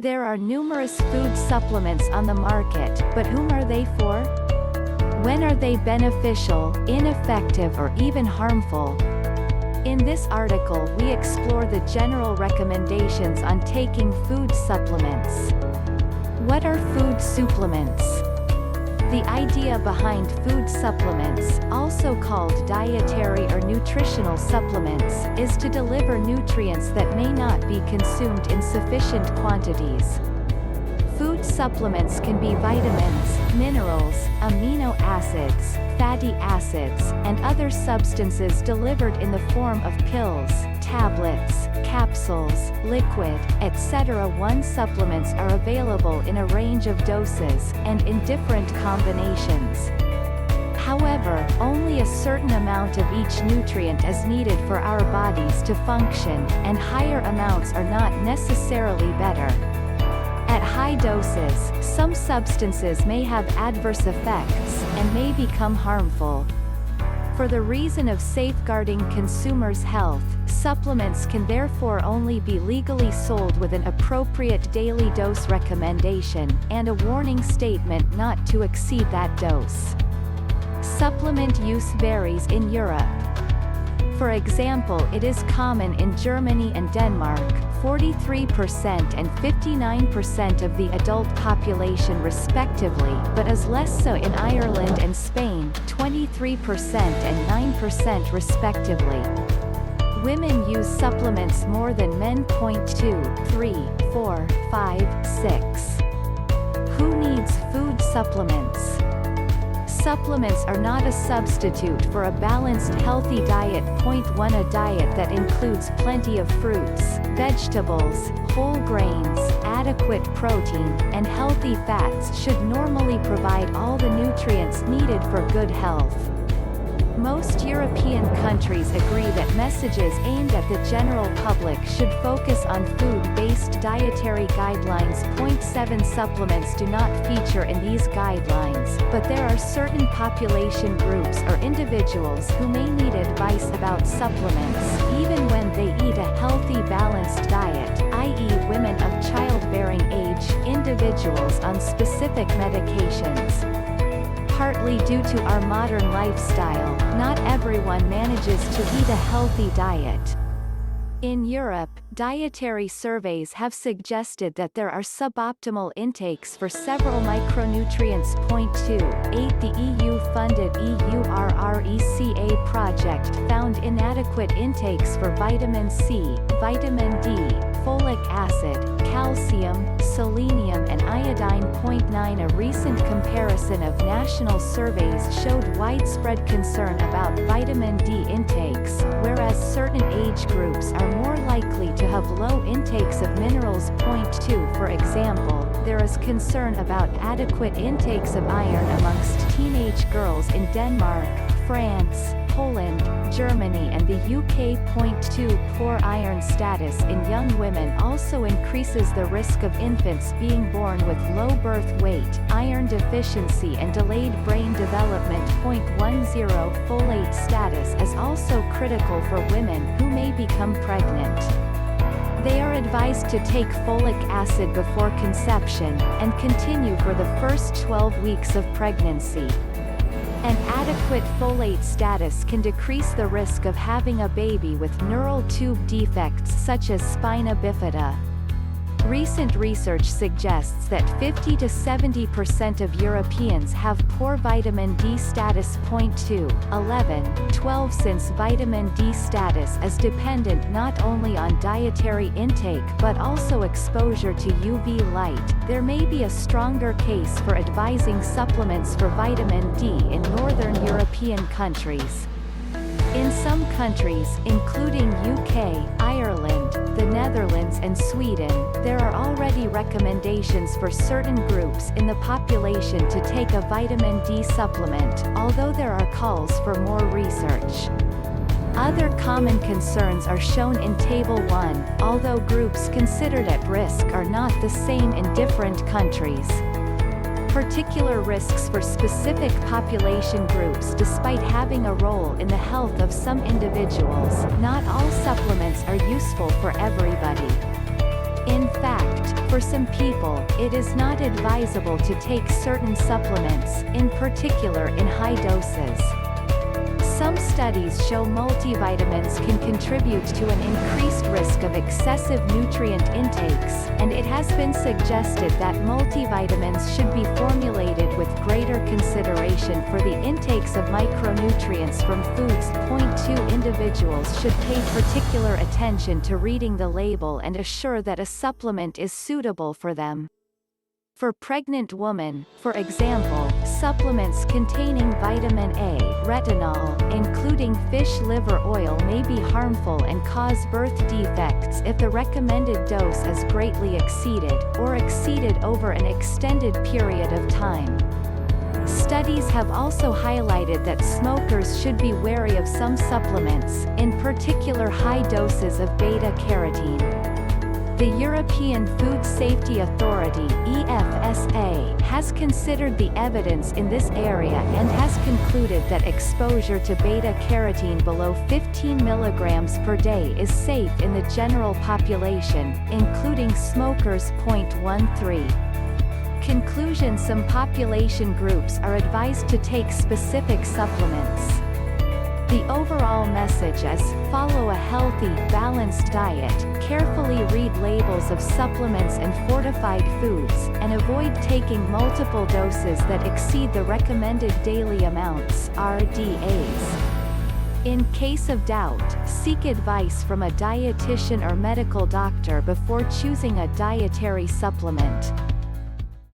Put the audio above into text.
There are numerous food supplements on the market, but whom are they for? When are they beneficial, ineffective or even harmful? In this article we explore the general recommendations on taking food supplements. What are food supplements? The idea behind food supplements, also called dietary or nutritional supplements, is to deliver nutrients that may not be consumed in sufficient quantities. Food supplements can be vitamins, minerals, amino acids, fatty acids, and other substances delivered in the form of pills, tablets, capsules, liquid, etc. Supplements are available in a range of doses, and in different combinations. However, only a certain amount of each nutrient is needed for our bodies to function, and higher amounts are not necessarily better. At high doses, some substances may have adverse effects, and may become harmful. For the reason of safeguarding consumers' health, supplements can therefore only be legally sold with an appropriate daily dose recommendation, and a warning statement not to exceed that dose. Supplement use varies in Europe. For example, it is common in Germany and Denmark, 43% and 59% of the adult population respectively, but is less so in Ireland and Spain, 23% and 9% respectively. Women use supplements more than men. 2, 3, 4, 5, 6. Who needs food supplements? Supplements are not a substitute for a balanced healthy diet. 1 A diet that includes plenty of fruits, vegetables, whole grains, adequate protein, and healthy fats should normally provide all the nutrients needed for good health. Most European countries agree that messages aimed at the general public should focus on food-based dietary guidelines. 7 Supplements do not feature in these guidelines, but there are certain population groups or individuals who may need advice about supplements, even when they eat a healthy balanced diet, i.e. women of childbearing age, individuals on specific medications. Partly due to our modern lifestyle, not everyone manages to eat a healthy diet. In Europe, dietary surveys have suggested that there are suboptimal intakes for several micronutrients. 2.8 The EU-funded EURRECA project found inadequate intakes for vitamin C, vitamin D, folic acid, calcium, selenium and iodine. 9 A recent comparison of national surveys showed widespread concern about vitamin D intakes, whereas certain age groups are more likely to have low intakes of minerals. 2 For example, there is concern about adequate intakes of iron amongst teenage girls in Denmark, France, Poland, Germany and the UK. 2 Poor iron status in young women also increases the risk of infants being born with low birth weight, iron deficiency and delayed brain development. 10 Folate status is also critical for women who may become pregnant. They are advised to take folic acid before conception, and continue for the first 12 weeks of pregnancy. An adequate folate status can decrease the risk of having a baby with neural tube defects such as spina bifida. Recent research suggests that 50 to 70% of Europeans have poor vitamin D status. 2, 11, 12 Since vitamin D status is dependent not only on dietary intake but also exposure to UV light, there may be a stronger case for advising supplements for vitamin D in northern European countries. In some countries, including UK, Ireland, the Netherlands and Sweden, there are already recommendations for certain groups in the population to take a vitamin D supplement, although there are calls for more research. Other common concerns are shown in Table 1, although groups considered at risk are not the same in different countries. Particular risks for specific population groups. Despite having a role in the health of some individuals, not all supplements are useful for everybody. In fact, for some people, it is not advisable to take certain supplements, in particular in high doses. Some studies show multivitamins can contribute to an increased risk of excessive nutrient intakes, and it has been suggested that multivitamins should be formulated with greater consideration for the intakes of micronutrients from foods. Point 2 Individuals should pay particular attention to reading the label and assure that a supplement is suitable for them. For pregnant women, for example, supplements containing vitamin A, retinol, including fish liver oil may be harmful and cause birth defects if the recommended dose is greatly exceeded, or exceeded over an extended period of time. Studies have also highlighted that smokers should be wary of some supplements, in particular high doses of beta-carotene. The European Food Safety Authority (EFSA) has considered the evidence in this area and has concluded that exposure to beta-carotene below 15 mg per day is safe in the general population, including smokers. 13. Conclusion: some population groups are advised to take specific supplements. The overall message is, follow a healthy, balanced diet, carefully read labels of supplements and fortified foods, and avoid taking multiple doses that exceed the recommended daily amounts (RDAs). In case of doubt, seek advice from a dietitian or medical doctor before choosing a dietary supplement.